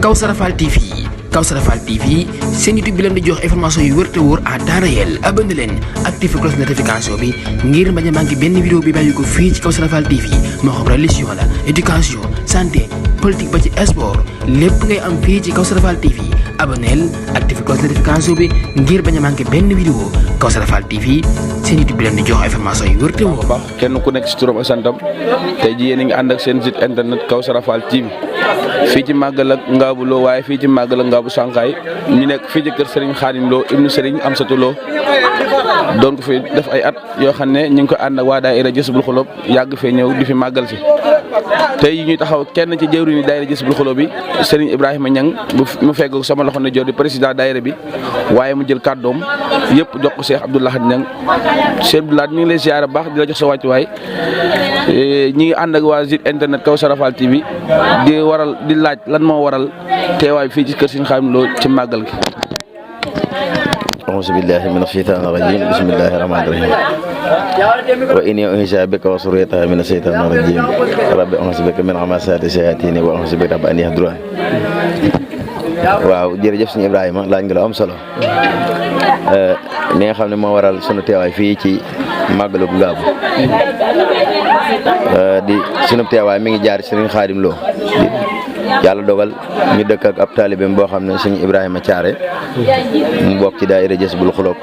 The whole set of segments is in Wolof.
Kawsara Fall TV Kawsara Fall TV seen YouTube bi leen di jox information yu wër te wóor à temps réel abonné leen activé cloche notification bi ngir bañ a manqué benn vidéo bi bàyyi ko fii ci Kawsara Fall TV moo xam religion la éducation santé politique ba ci sport lépp ngay am fii ci Kawsara Fall TV abonneel activé cloche notification bi ngir bañ a manqué benn vidéo Kawsara Fall TV seen YouTube bi leen di jox information yu wër te wóor. baax kenn ku nekk si turam ak santam tey jii yéen a ngi ànd ak seen site internet Kawsara Fall TV fii ci màggal ak Ngabou Lo waaye fii ci màggal ak Ngabou Sankaay ñu nekk fii ci kër Serigne Khadim Lo ibnu Serigne Amsatou Lo doon ko fi def ay at yoo xam ne ñu ngi ko ànd ak waa daayira Jazbul Xuloob yàgg fee ñëw di fi màggal si tey ñuy taxaw kenn ci jëwriñu daayira Jazbul Xuloob bi Serigne Ibrahima Niang mu fegg sama loxo ne joor di président daayira bi waaye mu jël kàddoom yëpp jox ko Cheikh Abdou Lahad Niang Cheikh Abdou Lahad ñu ngi lay ziyaara baax di la jox sa wàccuwaay ñi ngi ànd ak waa site internet Kawsara Fall TV di laaj lan moo waral teewaay fii ci kër Serigne Khadim Lo ci màggal gi. auzu billahi mina shaytaani rajim bismillahi rahmaani rahim wa inni u'iizuha bika wa zurriyyataha mina shaytaani rajim rabbi auzu bika min hamazaati shayaatiini wa auzu bika rabbi an yahduruun. waaw jërëjëf suñu Ibrahima laaj nga lu am solo li nga xam ne moo waral sunu teewaay fii ci màggalu Ngabou di sunu teewaay mi ngi jaar Serigne Khadim Lo yàlla dogal ñu dëkk ak ab taalibeem boo xam ne suñu Ibrahima Thiaré mu bokk ci daayira Jazbul Xuloob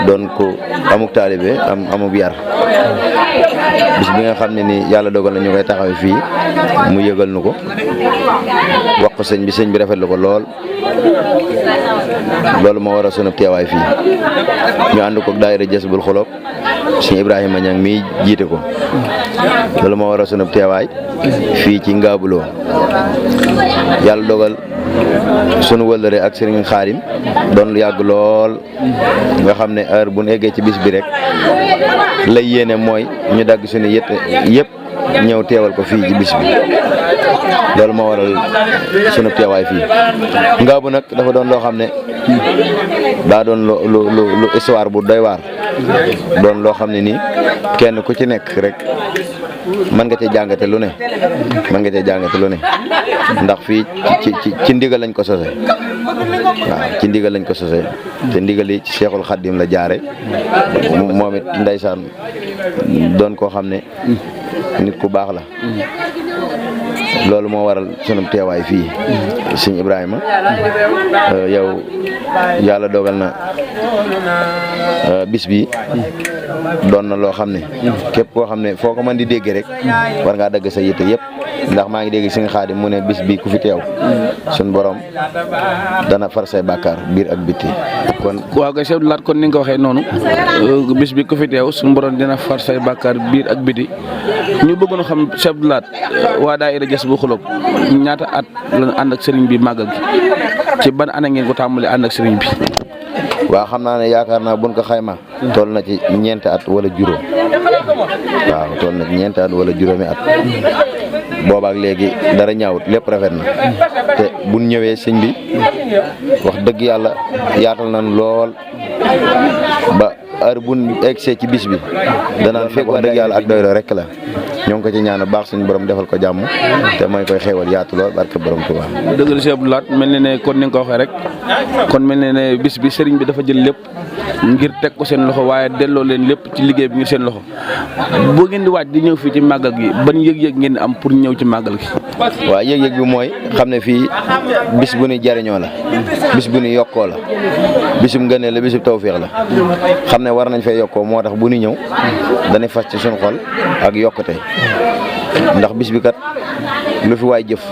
doon ko amuk taalibe amuk yar bis bi nga xam ne ni yàlla dogal na ñu koy taxawee fii mu yëgal nu ko wax ko sëñ bi rafetlu ko lool loolu moo waral sunu teewaay fii ñu ànd ko daayira Jazbul Xuloob suñu Ibrahima Niang mi jiite ko loolu moo waral sunu teewaay fii ci Ngabou Lo yàlla dogal sunu wëllëre ak Serigne Khadim doon lu yàgg lool nga xam ne heure bu ñu eggee ci bis bi rek lay yéene mooy ñu dagg suñu yëpp ñëw teewal ko fii ci bis bi loolu moo waral sunu teewaay fii. Ngabou nag dafa doon loo xam ne daa doon lu histoire bu doy waar doon loo xam ne nii kenn ku ci nekk rek mën nga cee jàngate lu ne ndax fii ci ndigal lañ ko sose waaw ci ndigal lañ ko sose te ndigal yi ci Cheikhul Khadim la jaare moom it ndeysaan doon koo xam ne nit ku baax la loolu moo waral sunu teewaay fii sëñ Ibrahima yow yàlla dogal na bis bi doon na loo xam ne képp koo xam ne foo ko mën di dégg rek war ngaa dagg sa yitte yëpp ndax maa ngi dégg sëñ Khadim mu ne bis bi ku fi teew suñ borom dana far say bàkkaar biir ak bitti. kon waaw kay Cheikh Abdou Lahad kon ni nga ko waxee noonu bis bi ku fi teew suñu borom dina far say bàkkaar biir ak bitti ñu bëggoon a xam Cheikh Abdou Lahad waa daayira Jazbul Xuloob ñaata at lañ ànd ak sëriñ bi màggal gi ci ban ana ngeen ko tàmbalee ànd ak sëriñ bi. waaw xam naa ne yaakaar naa buñ ko xayma toll na ci ñeenti at wala juróom waaw toll na ci ñeenti at wala juróomi at boobaak léegi dara ñaawut lépp rafet na te buñ ñëwee sëñ bi wax dëgg yàlla yaatal nañ lool ba heure buñ egsee ci bis bi danaan fekk wax dëgg yàlla ak doylo rek la ñoo ngi ko ci ñaan baax suñu borom defal ko jàmm te mooy koy xéewal yaatu lool barke borom Tuubaa. dëgg la Cheikh Abdou Lahad mel na ne kon ni nga ko waxee rek kon mel na ne bis bi sëriñ bi dafa jël lépp ngir teg ko seen loxo waaye delloo leen lépp ci liggéey bi ngir seen loxo boo ngeen di waaj di ñëw fii ci màggal gi ban yëg-yëg ngeen am pour ñëw ci màggal gi. waaw yëg-yëg bi mooy xam ne fii bis bu ñuy jariñoo la bis bu ñuy yokkoo la bisub ngëneel la bisub tawféex la xam ne war nañ fay yokkoo moo tax bu ñuy ñëw dañuy fas ci suñu xol ak yokkute ndax bis bi kat lu fi waay jëf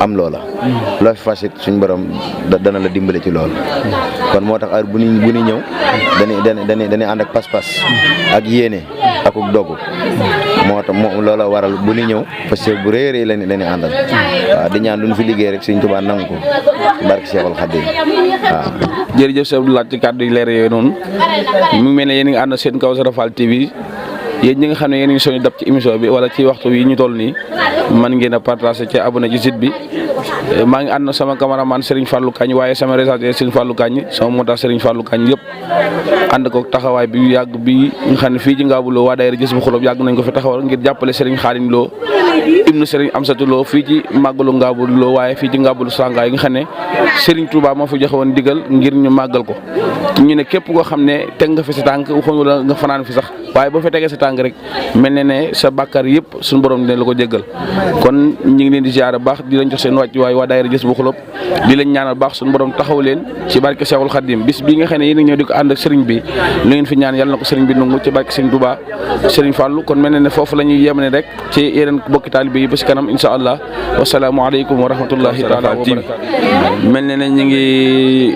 am loola loo fi fasit suñ borom dana la dimbale ci loolu kon moo tax heure bu ñuy ñëw dañuy ànd ak pas-pas ak yéene ak dogu moo tax loola waral bu ñuy ñëw parce que bu rëy rëy la ñuy àndal waaw di ñaan duñ fi liggéey rek Sëriñ Tuubaa nangu ko barke Cheikhul Khadim waaw. jërëjëf Cheikh Abdou Lahad ci kàddu yi leer yooyu noonu mu mel ne yéen a ngi ànd seen Kawsara Fall TV yéen ñi nga xam ne yéen a ngi soñu dab ci émission bi wala ci waxtu yi ñu toll nii man ngeen a partagé ci abonné ci site bi maa ngi ànd sama cameraman Serigne Fallou Kagne waaye sama réalisateur Serigne Fallou Kagne sama monteur Serigne Fallou Kagne yëpp ànd ko taxawaay bi yàgg bi nga xam ne fii ci Ngabou Lo waa daayira Jazbul Xuloob yàgg nañ ko fi taxawal ngir jàppale Serigne Khadim Lo ibnu Serigne Amsatou Lo fii ci màggalu Ngabou Lo waaye fii ci Ngabou Sangaye nga xam ne Serigne Touba moo fi joxe woon digal ngir ñu màggal ko ñu ne képp koo xam ne teg nga fi sa tànk waxuñu la nga fanaan fi sax waaye boo fa tegee sa tànk rek mel ne ne sa bàkkaar yëpp suñu borom dina la ko jéggal kon ñu ngi leen di ziar baax di leen jox seen wàcc waaye waa daayira Jazbul Xuloob di leen ñaanal baax suñu borom taxaw leen ci barke Cheikhul Khadim bis bi nga xam ne yéen a ñëw di ko ànd ak Serigne bi lu ngeen fi ñaan yàlla na ko Serigne bi nangu ci barke Serigne Touba Serigne Fallou kon mel ne ne foofu la ñuy yemane rek ci yeneen bokki taalibe yi ba si kanam insha allah wasalaamualeykum wa rahmatullahi taala wa barakatuh mel ne ne ñu ngi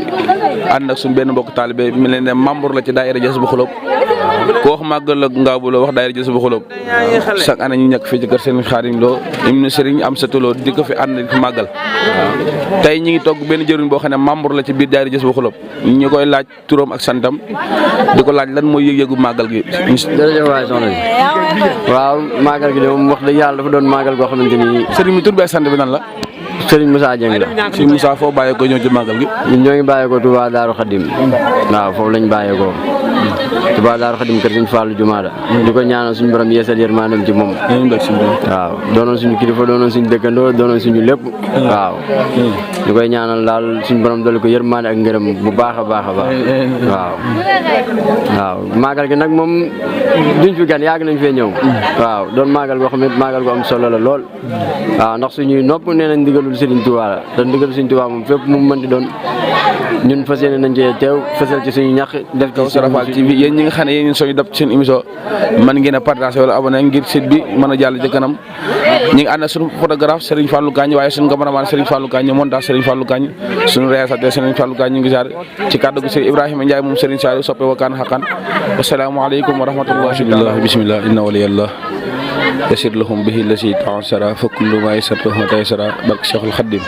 ànd ak suñu benn mbokk taalibe mel ne ne membre la ci daayira Jazbul Xuloob ku wax màggal ak Ngabou Lo wax daayira Jazbul Xuloob chaque année ñu nekk fii ci kër Serigne Khadim Lo ibnu Serigne Amsatou Lo di ko fi ànd di ko màggal tey ñi ngi togg benn jëriñ boo xam ne membre la ci biir daayira Jazbul Xuloob ñu koy laaj turam ak santam di ko laaj lan mooy yëg-yëgu màggal gi. jërëjëf waay soxna si waaw màggal gi de moom wax dëgg yàlla dafa doon màggal goo xamante ni. Serigne mi tur bi ak sant bi nan la. Serigne Moussa Dieng la. Serigne Moussa foo bàyyeekoo ñëw ci màggal gi. ñun ñoo ngi bàyyeekoo Touba Darou Khadim waaw foofu lañ bàyyeekoo Touba Darou Khadim kër Serigne Fallou Jumaada di ko ñaanal suñu borom yeesal yërmandem ci moom. waaw doonoon suñu kilifa doonoon suñu dëkkandoo doonoon suñu lépp. waaw di koy ñaanal daal suñu borom dolli ko yërmande ak ngërëm bu baax a baax a baax waaw. waaw màggal gi nag moom duñ fi gan yàgg nañ fee ñëw. waaw doon màggal goo xam ne màggal gu am solo la lool. waaw ndax suñuy nopp nee nañ ndigalul Serigne Touba la te ndigalul Serigne Touba moom fépp mu mën di doon ñun fas yéene nañ cee teew fasal ci suñu ñax def ci Kawsara Fall TV yéen ñi nga xam ne yéen soñu dab ci seen émission man ngeen a partagé wala abonné ngir site bi mën a jàll ci kanam ñi ngi ànd ak suñu photographe Serigne Fallou Gagne waaye suñu cameraman Serigne Fallou Gagne montage Serigne Fallou Gagne suñu réalisateur Serigne Fallou Gagne ñu ngi jaar ci kàddu gi Serigne Ibrahima Ndiaye moom Serigne Saliou soppe wakaan xaqan asalaamaaleykum wa rahmatullahi bismillah inna waliyallah yasir lahum bihi lasi tansara fa kullu ma yasartuhu taysara barke Cheikhul Khadim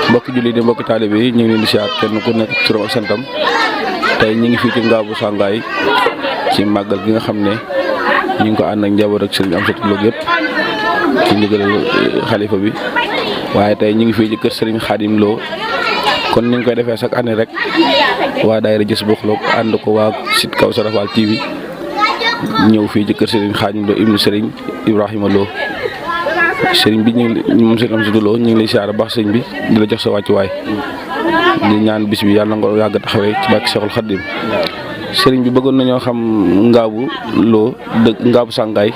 mbokki julli di mbokki taalibe yi ñu ngi leen di siyaar kenn ku nekk turam ak santam tey ñu ngi fii ci Ngabou Sangaye ci màggal gi nga xam ne ñu ngi ko ànd ak njaboot ak Serigne Amsatou Lo yëpp ci ndigal xalifa bi waaye tey ñu ngi fii ci kër Serigne Khadim Lo kon ni ñu koy defee chaque année rek waa daayira Jazbul Xuloob ànd ko waa site Kawsara Fall TV ñëw fii ci kër Serigne Khadim Lo ibnu Serigne Ibrahima Lo Serigne bi ñu ngi moom Serigne Amsatou Lo ñu ngi lay siyaar baax sëñ bi di la jox sa wàccuwaay di ñaan bis bi yàlla nga ko yàgg taxawee ci barke Cheikhul Khadim Serigne bi bëggoon nañoo xam Ngabou Lo dëgg Ngabou Sangaye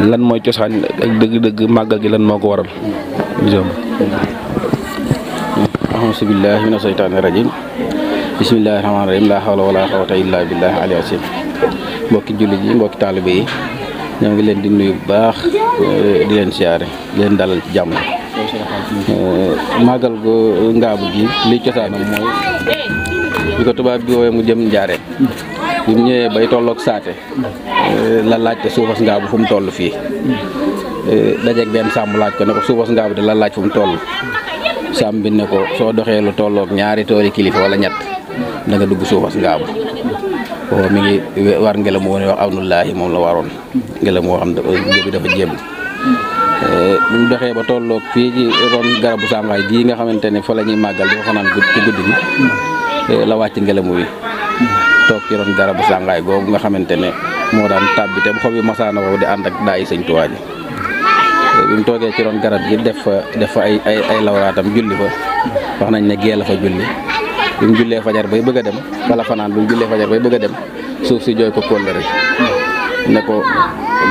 lan mooy cosaan ak dëgg-dëgg màggal gi lan moo ko waral. auzu billaahi mina seytaani rajiim bismillaahi rahmaani rahiim laa hawla wala quwwata illaa billaahi al-aliyyil aziim mbokki jullit yi mbokki taalibe yi ñoo ngi leen di nuyu bu baax di leen siyaare di leen dalal ci jàmm màggal gu Ngabou gi li cosaanam mooy bi ko tubaab bi woowee mu jëm Njaareem bi mu ñëwee bay tolloog saate la laajte suufas Ngabou fu mu toll fii dajeeg benn sàmm laaj ko ne ko suufas Ngabou de la laaj fu mu toll sàmm bi ne ko soo doxee lu tolloog ñaari tooli kilifa wala ñett da nga dugg suufas Ngabou booba mi ngi war ngelaw mu woon wax awnullaahi moom la waroon ngelaw moo xam bi dafa jéem bi mu doxee ba tolloog fii ci ron garabu Sangaye gii nga xamante ne fa la ñuy màggal di fa fanaan ci guddi gi la wàcc ngelaw wi toog ci ron garabu Sangaye googu nga xamante ne moo daan tàbbi te bu xob yi masaana woo di ànd ak daay Sëñ Tuubaa ji bi mu toogee ci ron garab gi def fa ay lawraatam julli fa wax nañ ne gee la fa julli bi mu jullee fajar bay bëgg a dem wala fanaan bi mu jullee fajar bay bëgg a dem suuf si jooy ko kóllëre ne ko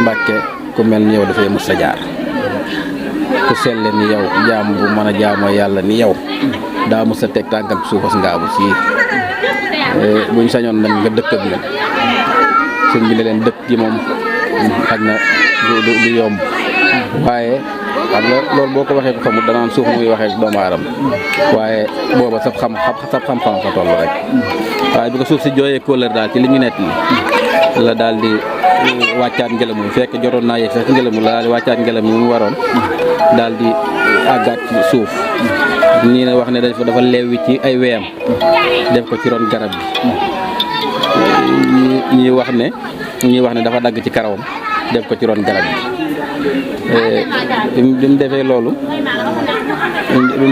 Mbàkke ku mel ni yow dafay mës a jaar ku selle ni yow jaam bu mën a jaamoo yàlla ni yow daa mës a teg tànkam suufas Ngabou sii buñ sañoon nañ nga dëkk ak ñun sëñ bi ne leen dëkk gi moom xaj na du yomb waaye xam nga loolu boo ko waxee ko xamul danaan suuf muy waxee doomu aadama waaye booba sab xam-xam fa toll rek waaye bi ko suuf si jooyee kóllëre daal ci li ñu nett li la daal di wàccaat ngelaw mi fekk jotoon naa yegg sax ngelaw mi la daal di wàccaat ngelaw mi mu waroon daal di àggaat ci suuf ñii ne wax ne dafa leewi ci ay weyam def ko ci ron garab bi ñii wax ne dafa dagg ci karawam def ko ci ron garab bi bi mu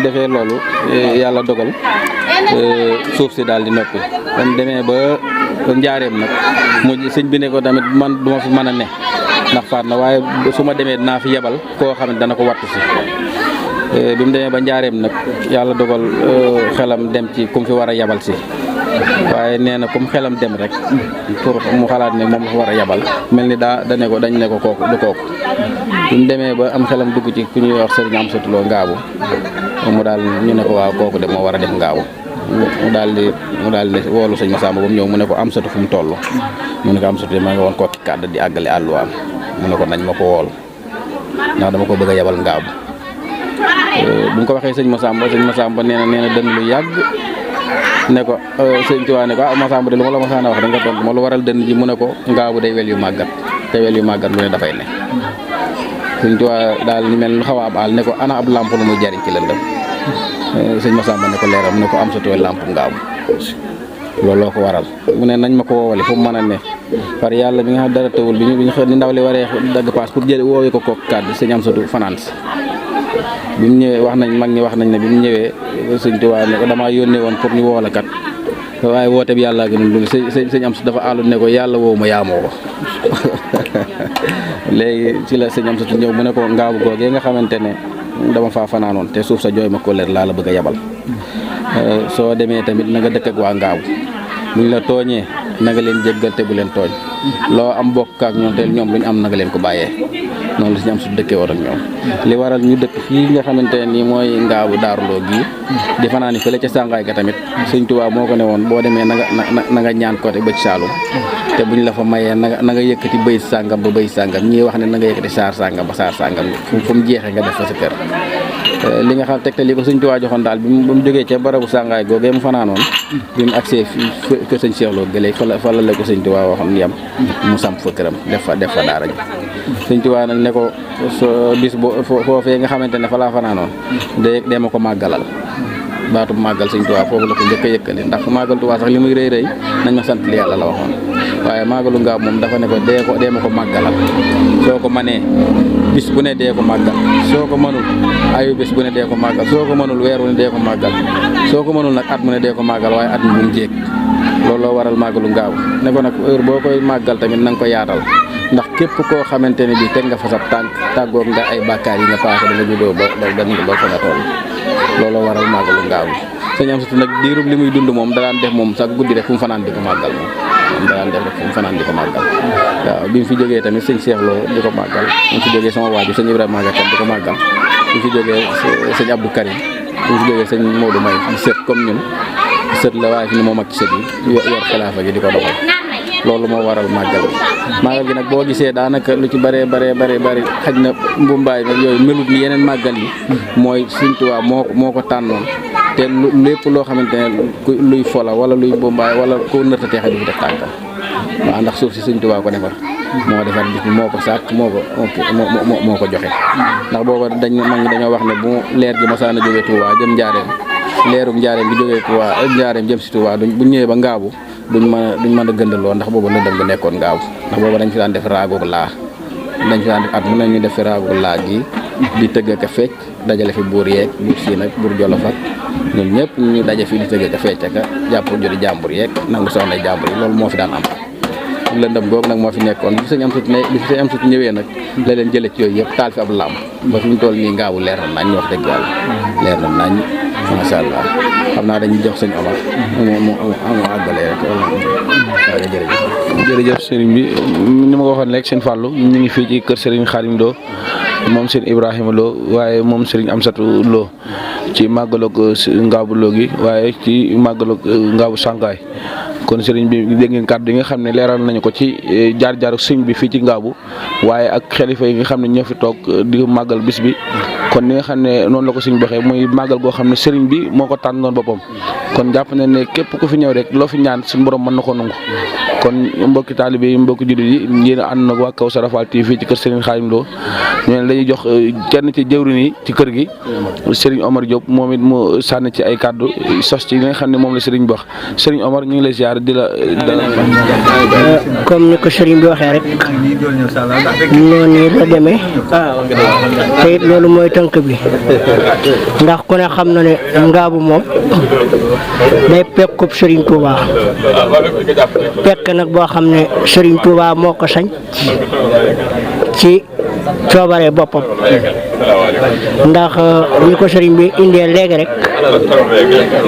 defee loolu yàlla dogal suuf si daal di noppi kon demee ba Njaareem nag mu sëñ bi ne ko tamit man du ma fi mën a ne ndax faat na waaye su ma demee dinaa fi yebal koo xam ne dana ko wattu si bi mu demee ba njaareem nag yàlla dogal xelam dem ci kum fi war a yebal si waaye nee na kum xelam dem rek pour mu xalaat ne moom la fa war a yebal mel ni dañ ne ko kooku du kooku bi mu demee ba am xelam dugg ci ku ñuy wax sëriñ Amsatou Lo Ngaabu mu daal ñu ne ko waaw kooku de moo war a def Ngaabu mu daal di woolu sëñ Massamba ba mu ñëw mu ne ko Amsatou fu mu toll mu ne ko Amsatou de ma nga woon kooki kàdd di àggale àlluwaam mu ne ko nañ ma ko wool ndax dama ko bëgg a yebal Ngaabu bu mu ko waxee sëñ Massamba nee na dënn lu yàgg ne ko sëñ Tuubaa ne ko Massamba de lu ma la masaana wax da nga tontu ma lu waral dënn ji mu ne ko Ngaabu day wel yu màggat te wel yu màggat lu ne dafay ne sëñ Tuubaa daal ni mel lu xaw a am àll ne ko ana ab lamp lu muy jariñ ci lëndëm sëñ Massamba ne ko leeral mu ne ko Amsatou lamp Ngaabu looloo ko waral mu ne nañ ma ko woowale fu mu mën a ne par yàlla bi nga xam dara tawul bi ñu xëy ni ndaw li waree dagg paas pour jël woowee ko kooku kàddu sëñ Amsatou fanaan si bi mu ñëwee wax nañ mag ñi wax nañ ne bi mu ñëwee sëñ Tuubaa ne ko damaa yónnee woon pour ñu woo la kat waaye woote bi yàlla gën a dul sëñ Amsatou dafa àllu ne ko yàlla woowu ma yaamoo ko léegi ci la sëñ Amsatou ñëw mu ne ko Ngaabu googee nga xamante ne dama faa fanaanoon te suuf sa jooy ma ko leer laa la bëgg a yabal soo demee tamit na nga dëkk ak waa Ngaabu buñ la tooñee na nga leen jéggal te bu leen tooñ loo am bokk ak ñoom te ñoom luñ am na nga leen ko bàyyee noonu la si am su dëkkee woon ak ñoom li waral ñu dëkk fii nga xamante ne nii mooy Ngaabu daaruloo gii di fanaani fële ca sàngaay ga tamit sëñ Tuubaa moo ko ne woon boo demee na nga ñaan côté bëj Saalum te buñ la fa mayee na nga yëkkati bëy sàngam ba bëy sàngam ñii wax ne na nga yëkkati saar sàngam ba saar sàngam fu mu jeexee nga def fa sa kër li nga xam tegte li ko sëñ Tuubaa joxoon daal bi mu jógee ca barabu sàngaay googee mu fanaanoon bi mu agsee fii kër sëñ Cheikh Lo gëlee fa la ko sëñ Tuubaa waxoon yam mu samp fa këram def fa daara ji sëñ Tuubaa nag ne ko bis foofee nga xamante ne fa laa fanaanoon dee ma ko màggalal baatu màggal sëñ Tuubaa foofu la ko njëkk a yëkkali ndax màggal Tuubaa sax li muy rëy nañ ma sant li yàlla la waxoon waaye màggalu Ngaabu moom dafa ne ko dee ma ko màggalal soo ko manee bis bu ne dee ko màggal soo ko mënul ayu bis bu ne dee ko màggal soo ko mënul weer wu ne dee ko màggal soo ko mënul nag at mu ne dee ko màggal waaye at mi bu mu jéeg looloo waral màggalu Ngaabu ne ko nag heure boo koy màggal tamit na nga ko yaatal ndax képp koo xamante ne bii teg nga fa sa tànk tàggoog nga ay bàkkaar yi nga paase da nga juddoo ba fa nga toll looloo waral màggalu Ngaabu sëñ Amsatou nag diirub li muy dund moom daan def moom sax guddi rek fu mu fanaan di ko màggal moom daan def rek fu mu fanaan di ko màggal waaw bi mu fi jógee tamit sëñ Cheikh Lo di ko màggal bi mu fi jógee sama waaju sëñ Ibrahima Maguette di ko màggal bi mu fi jógee sëñ Abdou Karim bi mu fi jógee sëñ Modou May di sët comme ñun sët la waaye fi ne moo mag ci sët yi yor xilaafa gi di ko doxal loolu moo waral màggal gi nag boo gisee daanaka lu ci bëree xaj na mbumbaay nag yooyu melut ni yeneen màggal yi mooy Sëñ Tuubaa moo ko tànnoon te lépp loo xamante ne luy fola wala luy mbumbaay wala ko nërtatee xaj du fi def tànkam waaw ndax suuf si Sëñ Tuubaa ko defar moo defar bis bi moo ko sàkk moo ko joxe ndax booba mag ñi dañoo wax ne bu leer gi masaana jógee Tuubaa jëm Njaareem leerum Njaareem bi jógee Tuubaa Njaareem jëm si Tuubaa bu ñëwee ba Ngaabu duñ mën a gëndaloo ndax booba lëndëm nga nekkoon Ngaabu ndax booba dañ fi daan def raagoog laa dañ fi daan def at mu ne ñu def fi raagoog laa gi di tëgg ak a fecc dajale fi buur yeeg buur siin ak buur Jolof ak ñun ñëpp ñu daje fi di tëgg ak a fecc ak jàpp jori jàmbur yeeg nangu soxna jàmbur yi loolu moo fi daan am lëndëm googu nag moo fi nekkoon bi fi sëñ Amsatou ñëwee nag la leen jële ci yooyu yëpp taal fi ab làmp ba fi ñu toll nii Ngaabu leer na nañ wax dëgg yàlla leer na nañ macha allah xam naa dañuy jox sëñ Omar mu àggalee rek waaw jërëjëf sëriñ bi ni ma ko waxoon léegi sëñ Fallou ñu ngi fii ci kër sëriñ Khadim Lo moom sëñ Ibrahima Lo waaye moom sëriñ Amsatou Lo ci màggalug Ngaabu Lo gi waaye ci màggalug Ngaabu Sàngaay kon sëriñ bi dégg ngeen kàddu yi nga xam ne leeral nañu ko ci jaar-jaaru sëriñ bi fii ci Ngaabu waaye ak xalifa yi nga xam ne ñoo fi toog di màggal bis bi kon ni nga xam ne noonu la ko sëriñ baxee muy màggal goo xam ne sëriñ bi moo ko tànnoon boppam kon jàpp na ne képp ku fi ñëw rek loo fi ñaan suñu borom mën na ko nangu kon mbokki taalibe yi mbokki jullit yi yéen a ànd nag waa Kawsara Fall TV fii ci kër Serigne Khadim Lo ñu ne lañuy jox kenn ci jëwriñ yi ci kër gi Serigne Omar Diop moom it mu sànni ci ay kàddu sos ci li nga xam ne moom la Serigne bi wax Serigne Omar ñu ngi lay ziar di la comme ni ko Serigne bi waxee rek noonu la demee te it loolu mooy tënk bi ndax ku ne xam na ne Ngaabu moom day pekkub Serigne Touba pekk nag boo xam ne Serigne Touba moo ko sañ ci coobare boppam ndax ni ko sëriñ bi indee léegi rek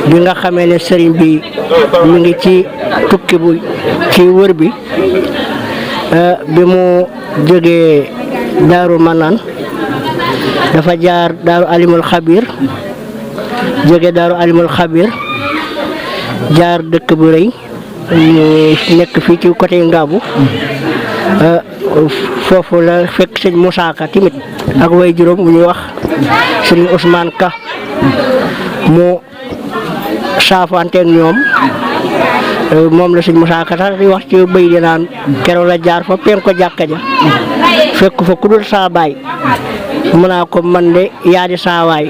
bi nga xamee ne sëriñ bi mi ngi ci tukki bu ci wër bi bi mu jógee Daaru Manaan dafa jaar Daaru Alimul Xabir jóge Daaru Alimul Xabir jaar dëkk bu rëy nekk fii ci côté Ngaabu foofu la fekk sëñ Moussa Ka tamit ak way juróom bu ñuy wax sëriñ Ousmane Ka mu saafanteeg ñoom moom la sëñ Moussa Ka sax di wax ci bëy di naan keroog la jaar fa penk ko jàkka ja fekk fa ku dul saa baay mu naa ko man de yaa di saawaay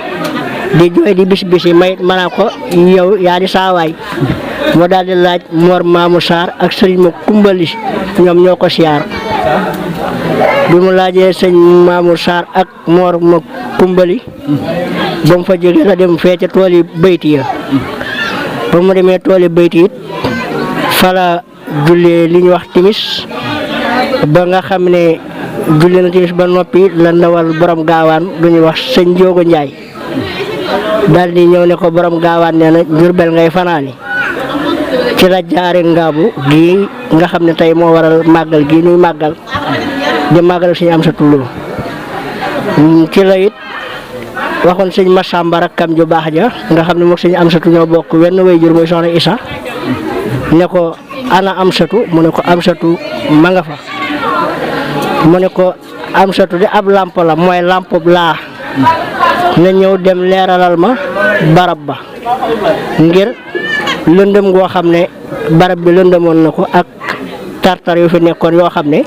di jooy di bis bisi may ma naa ko yow yaa di saawaay moo daal di laaj Mor Mamou Sarr ak sëriñ ma kumbali ñoom ñoo ko siyaar bi mu laajee sëñ Mamou Sarr ak Mor ma kumbali ba mu fa jógee la dem fee ca tool yi bayti ya ba mu demee tool yi bayti it fa la jullee li ñu wax timis ba nga xam ne julli na timis ba noppi la ndawal borom gaawaan lu ñuy wax sëñ Joogo Njaay daal di ñëw ne ko borom gaawaan nee na Jurbel ngay fanaani ci la jaare Ngaabu gii nga xam ne tey moo waral màggal gii ñuy màggal di màggal suñu am sa tulloo ci la it waxoon sëñ Massamba rakkam ju baax ja nga xam ne moom suñu am satu ñoo bokk wenn waajur mooy soxna Isa ne ko ana am satu mu ne ko am satu ma nga fa mu ne ko am satu de ab làmp la mooy làmp laa na ñëw dem leeralal ma barab ba ngir lëndëm goo xam ne barab bi lëndëmoon na ko ak tartar yu fi nekkoon yoo xam ne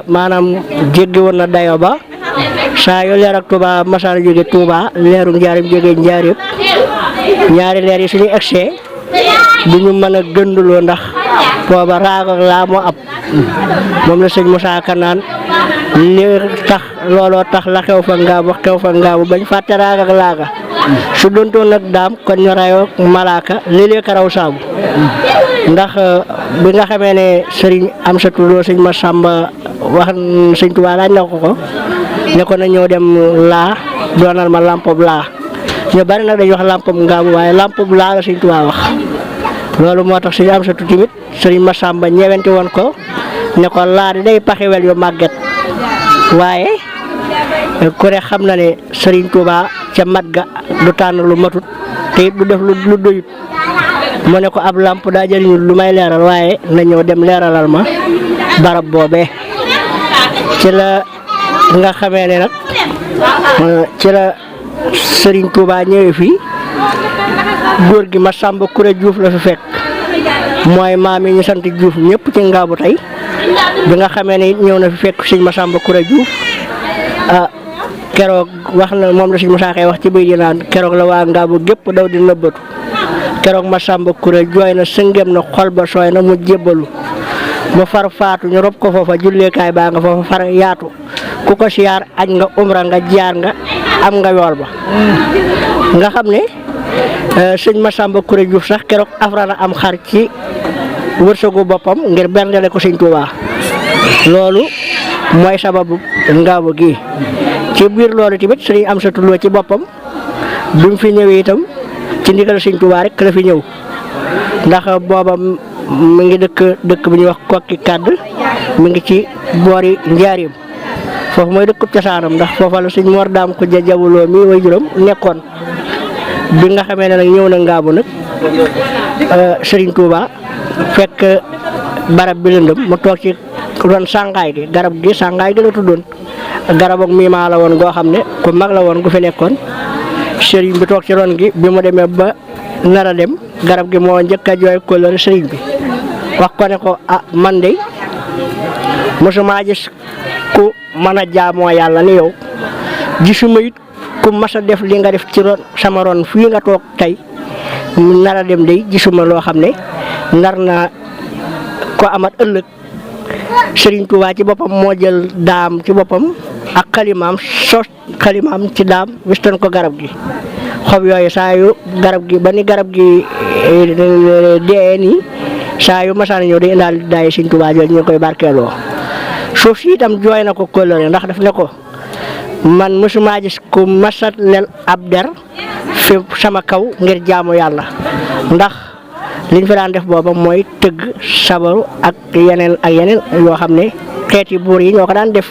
maanaam jéggi woon na dayo ba saa yu leer ak Touba masaana jóge Touba leeru njaarim jóge njaarim ñaari leer yi suñu egsee du ñu mën a gënduloo ndax booba raag ak laa moo ab moom la sëñ Moussa Ka naan li tax looloo tax la xew fa ngaabu bañ fàtte raag ak laaga su doontoon nag daam kon ñu rayoo malaaka léeg-léeg ka raw saabu ndax bi nga xamee ne sëriñ Amsatu Lo sëñ Massamba wax sëñ Touba laaj na ko ne ko na ñëw dem laa doonal ma lampob laa ñu bari nag dañuy wax lampob ngaabu waaye lampob laa la sëñ Touba wax loolu moo tax sëñ Amsatu tamit sëriñ Massamba ñewenti woon ko ne ko laa di day paxiwel yu màgget waaye ku ne xam na ne sëriñ Touba ca mat ga du tànn lu matut te it du def lu doyut mu ne ko ab lamp daa jëriñu lu may leeral waaye na ñëw dem leeralal ma barab boobee ci la nga xamee ne nag ci la sëriñ Touba ñëwee fii góor gi Massamba Kuré Diouf la fi fekk mooy maam yi ñu sant Diouf ñëpp ci Ngaabu tey bi nga xamee ne it ñëw na fi fekk sëñ Massamba Kuré Diouf keroog wax na moom la sëñ Moussa Ka wax ci biir di naan keroog la waa Ngaabu gépp daw di nëbbatu keroog Massamba Kuré jooy na sëngem na xol ba sooy na mu jébbalu mu far faatu ñu rob ko foofa julleekaay baa nga foofa far yaatu ku ko siyaar añ nga umra nga jaar nga am nga yool ba nga xam ne sëñ Massamba Kuré Diouf sax keroog afrana am xar ci wërsëgu boppam ngir berndele ko sëñ Touba loolu mooy sababu Ngaabu gi ci biir loolu tamit sëñ Amsatu Lo ci boppam bi mu fi ñëwee itam ci ndigal sëñ Touba rek la fi ñëw ndax booba mu ngi dëkk bu ñuy wax Kokki Kàdd mi ngi ci boori Njaarim foofu mooy dëkkub cosaanam ndax foofa la sëñ Mor Daam ko jawuloo mi way juróom nekkoon bi nga xamee ne nag ñëw na Ngaabu nag Serigne Touba fekk barab bi lëndëm mu toog ci ron sàngaay gi garab gi sàngaay gi la tuddoon garab ak miimaa la woon goo xam ne ku mag la woon gu fi nekkoon Serigne bi toog ci ron gi bi mu demee ba nar a dem garab gi moo njëkk a jooy kóllëre Serigne bi wax ko ne ko man de mosuma gis ku mën a jaamoo yàlla ni yow gisuma it ku mas a def li nga def ci ron sama ron fii nga toog tey nar a dem de gisuma loo xam ne nar na ko amat ëllëg Serigne Touba ci boppam moo jël daam ci boppam ak xalimaam sos xalimaam ci daam wistan ko garab gi xob yooyu saa yu garab gi ba ni garab gi dee nii saa yu masaan ñëw day indaal daay Serigne Touba jooju ñu koy barkeeloo suuf si itam jooy na ko kóllëre ndax daf ne ko man mësumaa gis ku masat lel ab der fi sama kaw ngir jaamu yàlla ndax liñ fi daan def booba mooy tëgg sabaru ak yeneen yoo xam ne xeeti buur yi ñoo ko daan def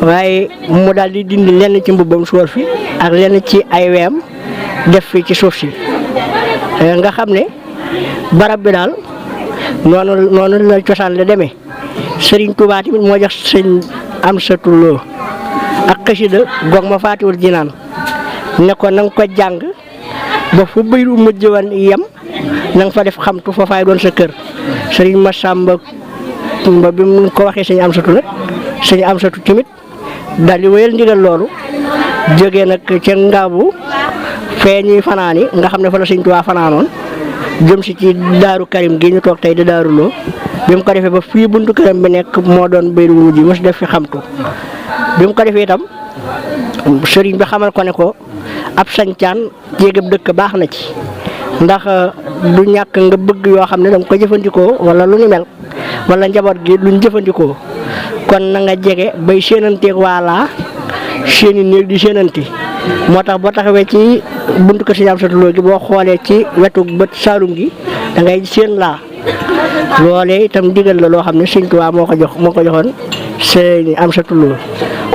waaye mu daal di dindi lenn ci mbubbam suur fi ak lenn ci ay weem def fi ci suuf si nga xam ne barab bi daal noonu la cosaan la demee Serigne Touba tamit moo jox sëñ Amsatu Lo ak xasida goog ma faatiwul jinaan ne ko na nga ko jàng ba fu bayru mujj woon yem na nga fa def xamtu fa faay doon sa kër Serigne Massamba ba bi mu ko waxee sëñ Amsatu nag sëñ Amsatu tamit daal di wéyal ndigal loolu jógee nag ca Ngaabu fee ñuy fanaan yi nga xam ne fa la sëñ Touba fanaanoon jëm si ci Daaru Karim gi ñu toog tey di Daaru Lo bi mu ko defee ba fii buntu këram bi nekk moo doon bayru mujj mos def fi xamtu bi mu ko defee itam sëriñ bi xamal ko ne ko ab sañcaan jéegab dëkk baax na ci ndax du ñàkk nga bëgg yoo xam ne danga ko jëfandikoo wala lu ni mel wala njaboot gi luñ jëfandikoo kon na nga jege bay séenanteeg waalaa seeni néeg di séenanti moo tax boo taxawee ci buntu kër Sëñ Amsatu Lo gi boo xoolee ci wetu bët saalum gi da ngay séen laa loolee itam digal la loo xam ne Sëñ Tuubaa moo ko joxoon Sëñ Amsatu Lo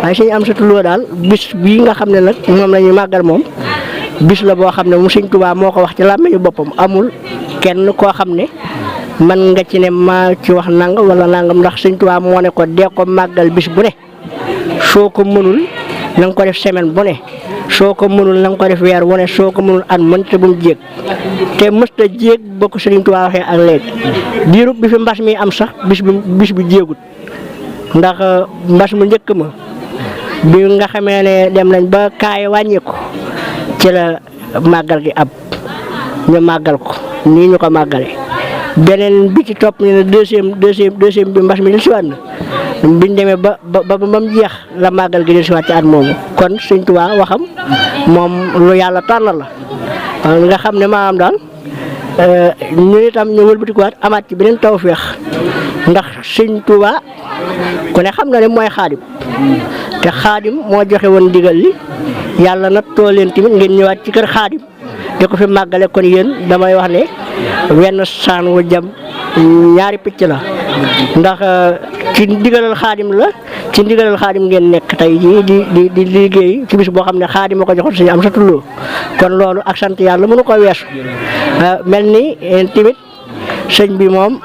waaye Sëñ Amsatu Lo daal bis bii nga xam ne nag moom la ñuy màggal moom bis la boo xam ne mu Sëñ Tuubaa moo ko wax ci làmmiñu boppam amul kenn koo xam ne man nga ci ne maa ci wax nangam wala nangam ndax Sëñ Tuubaa moo ne ko dee ko màggal bis bu ne soo ko mënul na nga ko def semaine bu ne soo ko mënul na nga ko def weer wu ne soo ko mënul at mënta bu mu jéeg te mësta jéeg ba ko Sëriñ Tuubaa waxee ak léegi diirub bi fi mbas mi am sax bis bi jéegut ndax mbas mu njëkk ma bi nga xamee ne dem nañ ba kaay wàññeeku ci la màggal gi ab ñu màggal ko nii ñu ko màggale beneen bi ci topp ñu ne deuxième bi mbas mi li si waat na biñ demee ba mu jeex la màggal gi li si waat ci at moomu kon Sëñ Tuubaa waxam moom lu yàlla tànn la nga xam ne maanaam daal ñu itam ñu wëlbatikuwaat amaat ci beneen tawféex ndax Sëñ Tuubaa ku ne xam na ne mooy xaadim te xaadim moo joxe woon ndigal li yàlla nag too leen tamit ngeen ñëwaat ci kër xaadim di ko fi màggale kon yéen damay wax ne wenn saan wu jam ñaari picc la ndax ci ndigalal xaadim ngeen nekk tey jii di liggéey ci bis boo xam ne xaadim moo ko joxoon Sëñ Amsatu Lo kon loolu ak sant yàlla mënu ko weesu mel ni tamit sëñ bi moom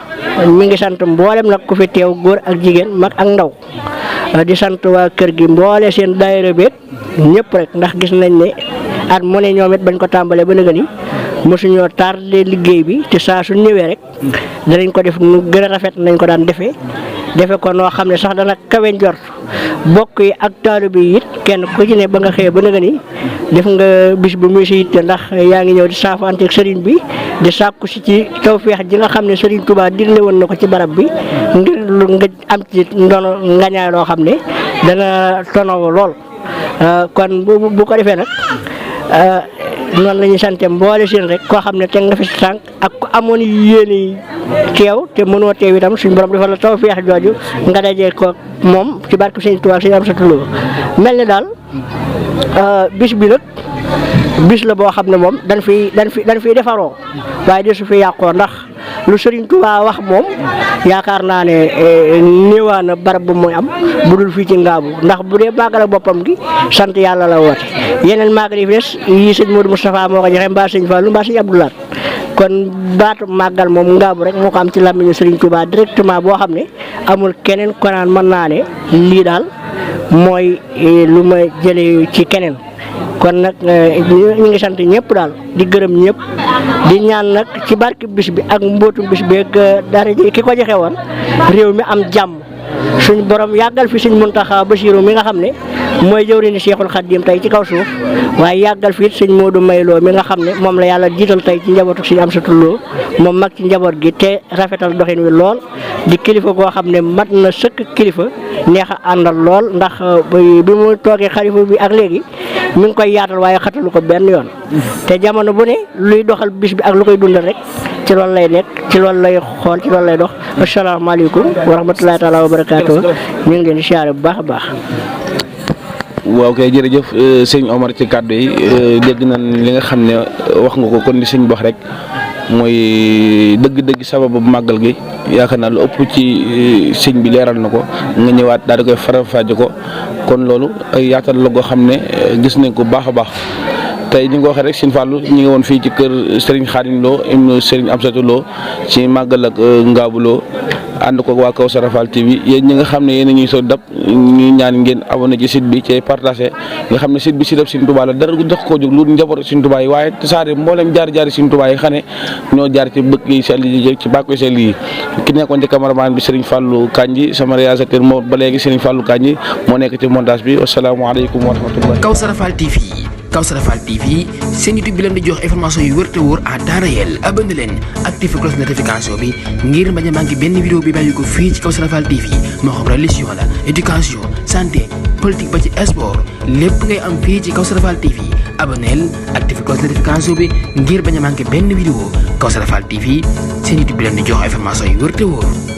mi ngi sant mboolem nag ku fi teew góor ak jigéen mag ak ndaw di sant waa kër gi mboole seen daayira beet ñëpp rek ndax gis nañ ne at mu ne ñoom it bañ ko tàmbalee ba nëgë ni mosuñoo tardé liggéey bi te saa su ñëwee rek danañ ko def nu gën a rafet nañ ko daan defe ko noo xam ne sax dana kawe njort bokk yi ak taalibe yi it kenn ku ci ne ba nga xëyee ba nëgë ni def nga bis bu muy si yitte ndax yaa ngi ñëw di saafanteeg sëriñ bi di sàkku si ci tawféex ji nga xam ne Sëriñ Tuubaa digle woon na ko ci barab bi ngir lu nga am ci ndono ngañaay loo xam ne dana tonaw lool kon bu ko defee nag noonu la ñuy sante mboole seen rek koo xam ne teg nga fi si tànk ak ku amoon yéene teew te mënoo teew itam suñu borom defal la tawféex jooju nga dajee ko moom ci barke Sëñ Tuubaa Sëñ Amsatu Lo mel ni daal bis bi nag bis la boo xam ne moom dañ fiy defaroo waaye de su fi yàqoo ndax lu Sëriñ Tuubaa wax moom yaakaar naa ne néewaa na barab bu muy am bu dul fii ci Ngaabu ndax bu dee màggal ak boppam gi sant yàlla la woote yeneen màggal yi fi des yii sëñ Modou Moustapha moo ko joxe mbaa sëñ Fallou mbaa sëñ Abdou Lahad kon baatu màggal moom Ngaabu rek moo ko am ci làmmiñu Sëriñ Tuubaa directement boo xam ne amul keneen ko naan mën naa ne lii daal mooy lu ma jëlee ci keneen kon nag ñu ngi sant ñëpp daal di gërëm ñëpp di ñaan nag ci barke bis bi ak mbootum bis bi ak dara ji ki ko joxe woon réew mi am jàmm suñ borom yàggal fi Sëñ Muntaxa Basiru mi nga xam ne mooy jëwriñu Seexul Xadiim tey ci kaw suuf waaye yàggal fi it Sëñ Moodu Mayloo mi nga xam ne moom la yàlla jiital tey ci njabootu Sëñ Amsatu Lo moom mag ci njaboot gi te rafetal doxin wi lool di kilifa goo xam ne mat na sëkk kilifa neex a àndal lool ndax bi mu toogee xalifa bi ak léegi mi ngi koy yaatal waaye xatalu ko benn yoon te jamono bu ne luy doxal bis bi ak lu koy dundal rek ci loolu lay nekk ci loolu lay xool ci loolu lay dox asalaamaaleykum wa rahmatulahi taala wa barakaatu ñu ngi leen di siyaare bu baax a baax. waaw kay jërëjëf sëñ Omar ci kàddu yi dégg nañ li nga xam ne wax nga ko kon li sëñ wax rek mooy dëgg-dëgg sababu màggal gi yaakaar naa lu ëpp ci sëñ bi leeral na ko nga ñëwaat daal di koy faram-fàcce ko kon loolu ay yaatal la goo xam ne gis nañ ko baax a baax. tey ñu ngi ko waxee rek Sëñ Fallou ñu ngi woon fii ci kër Serigne Khadim Lo ibnu Serigne Amsatou Lo ci màggal ak Ngabou Lo ànd ko waa Kawsara Fall TV yéen ñi nga xam ne yéen a ñuy soo dab ñu ñaan ngeen abonné ci site bi ci partagé nga xam ne site bi site Serigne Touba la dara du dox koo jóg lu njaboot Serigne Touba yi waaye tasaare mboolem jaar-jaari Serigne Touba yi xane ñoo jaar ci bëgg yi sell yi ci bàkku sell yi ki nekkoon ci cameraman bi Serigne Fallou Kandji sama réalisateur moo ba léegi Serigne Fallou Kandji moo nekk ci montage bi wasalaamaaleykum wa rahmatullah. Kawsara Fall TV Kawsara Fall TV seen YouTube bi leen di jox information yu wër te wóor à temps réel abonné leen activé cloche notification bi ngir bañ a manqué benn vidéo bi bàyyi ko fii ci Kawsara Fall TV moo xam religion la éducation santé politique ba ci sport lépp ngay am fii ci Kawsara Fall TV abonneel activé cloche notification bi ngir bañ a manqué benn vidéo Kawsara Fall TV seen YouTube bi leen di jox information yu wër te wóor.